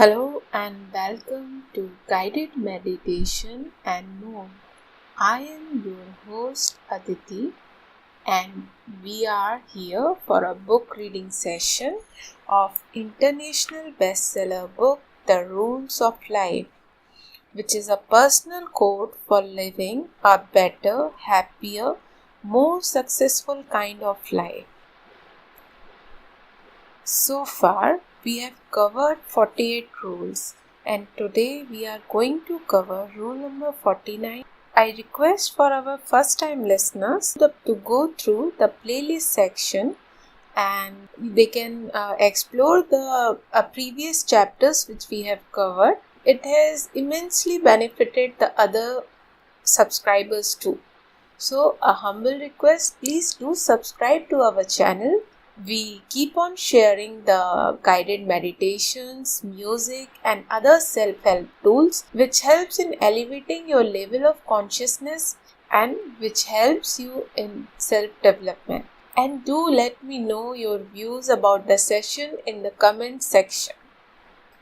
Hello and welcome to Guided Meditation and More. I am your host Aadetee and we are here for a book reading session of international bestseller book The Rules of Life, which is a personal code for living a better, happier, more successful kind of life. So far, we have covered 48 rules and today we are going to cover rule number 49. I request for our first time listeners to go through the playlist section and they can explore the previous chapters which we have covered. It has immensely benefited the other subscribers too. So a humble request, please do subscribe to our channel. We keep on sharing the guided meditations, music and other self-help tools which helps in elevating your level of consciousness and which helps you in self-development. And do let me know your views about the session in the comment section.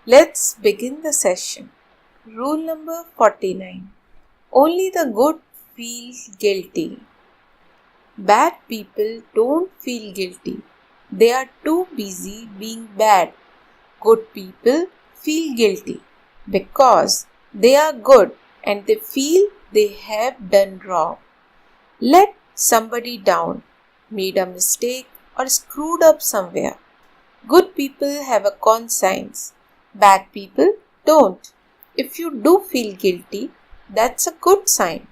Let's begin the session. Rule number 49. Only the good feel guilty. Bad people don't feel guilty. They are too busy being bad. Good people feel guilty because they are good and they feel they have done wrong. Let somebody down, made a mistake or screwed up somewhere. Good people have a conscience. Bad people don't. If you do feel guilty, that's a good sign.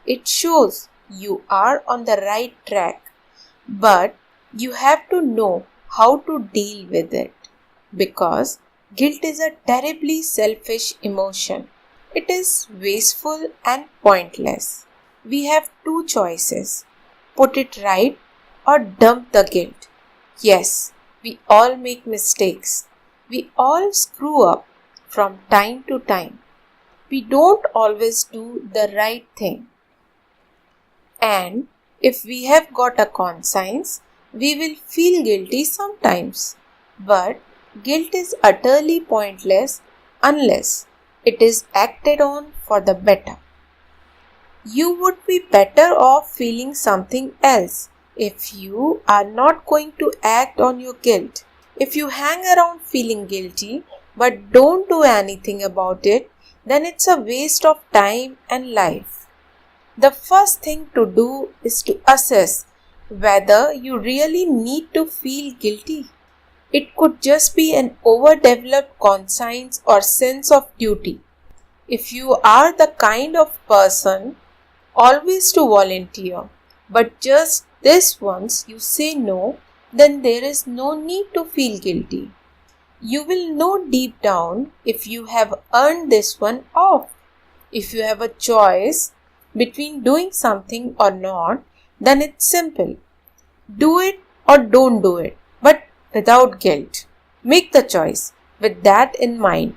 It shows you are on the right track. But you have to know how to deal with it because guilt is a terribly selfish emotion. It is wasteful and pointless. We have two choices: put it right or dump the guilt. Yes, we all make mistakes. We all screw up from time to time. We don't always do the right thing. And if we have got a conscience, we will feel guilty sometimes, but guilt is utterly pointless unless it is acted on for the better. You would be better off feeling something else if you are not going to act on your guilt. If you hang around feeling guilty but don't do anything about it, then it's a waste of time and life. The first thing to do is to assess whether you really need to feel guilty. It could just be an overdeveloped conscience or sense of duty. If you are the kind of person always to volunteer, but just this once you say no, then there is no need to feel guilty. You will know deep down if you have earned this one off. If you have a choice between doing something or not, then it's simple. Do it or don't do it, but without guilt. Make the choice with that in mind.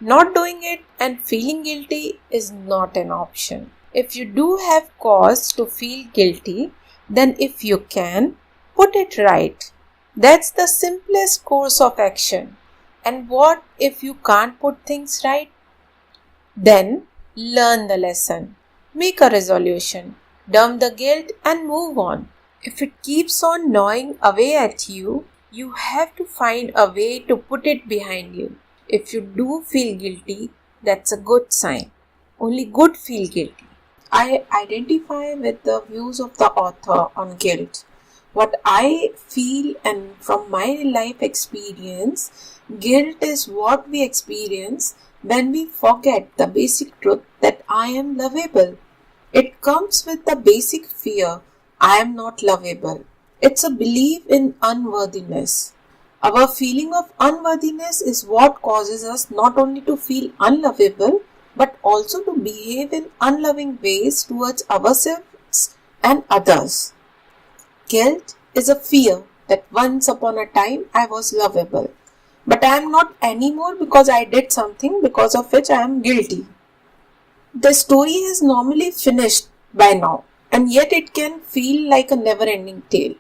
Not doing it and feeling guilty is not an option. If you do have cause to feel guilty, then if you can, put it right. That's the simplest course of action. And what if you can't put things right? Then learn the lesson. Make a resolution. Dump the guilt and move on. If it keeps on gnawing away at you, you have to find a way to put it behind you. If you do feel guilty, that's a good sign. Only good feel guilty. I identify with the views of the author on guilt. What I feel and from my life experience, guilt is what we experience when we forget the basic truth that I am lovable. It comes with the basic fear, I am not lovable. It's a belief in unworthiness. Our feeling of unworthiness is what causes us not only to feel unlovable, but also to behave in unloving ways towards ourselves and others. Guilt is a fear that once upon a time I was lovable, but I am not anymore because I did something because of which I am guilty. The story is normally finished by now, and yet it can feel like a never-ending tale.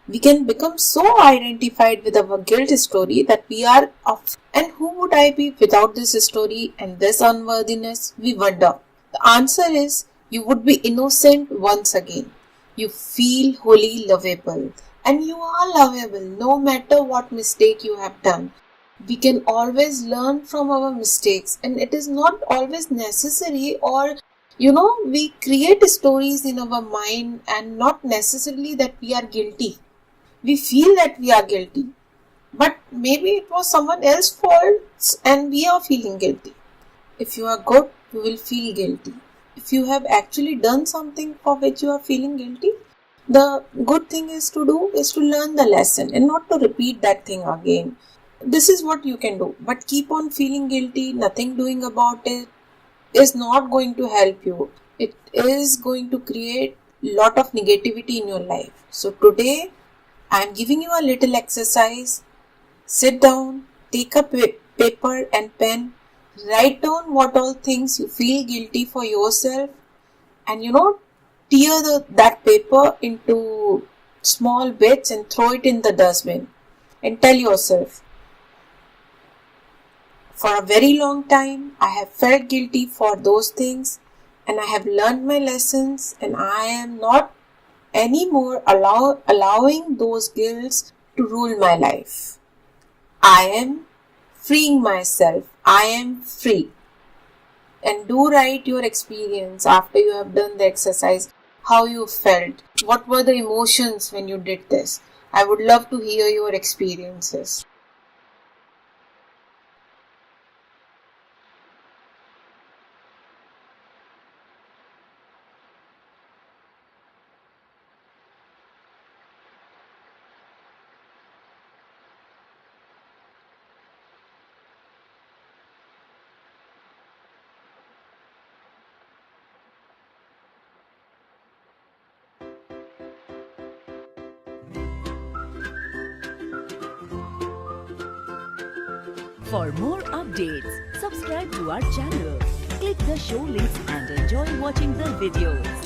We can become so identified with our guilt story that we are off. And who would I be without this story and this unworthiness? We wonder. The answer is you would be innocent once again. You feel wholly lovable. And you are lovable no matter what mistake you have done. We can always learn from our mistakes, and it is not always necessary, or we create stories in our mind and not necessarily that we are guilty. We feel that we are guilty, but maybe it was someone else's fault and we are feeling guilty. If you are good, you will feel guilty. If you have actually done something for which you are feeling guilty, the good thing is to learn the lesson and not to repeat that thing again. This is what you can do, but keep on feeling guilty, nothing doing about it is not going to help you. It is going to create a lot of negativity in your life. So today, I am giving you a little exercise. Sit down, take a paper and pen, write down what all things you feel guilty for yourself, and tear that paper into small bits and throw it in the dustbin. And tell yourself, for a very long time, I have felt guilty for those things, and I have learned my lessons, and I am not anymore allowing those guilts to rule my life. I am freeing myself. I am free. And do write your experience after you have done the exercise, how you felt, what were the emotions when you did this. I would love to hear your experiences. For more updates, subscribe to our channel, click the show links and enjoy watching the videos.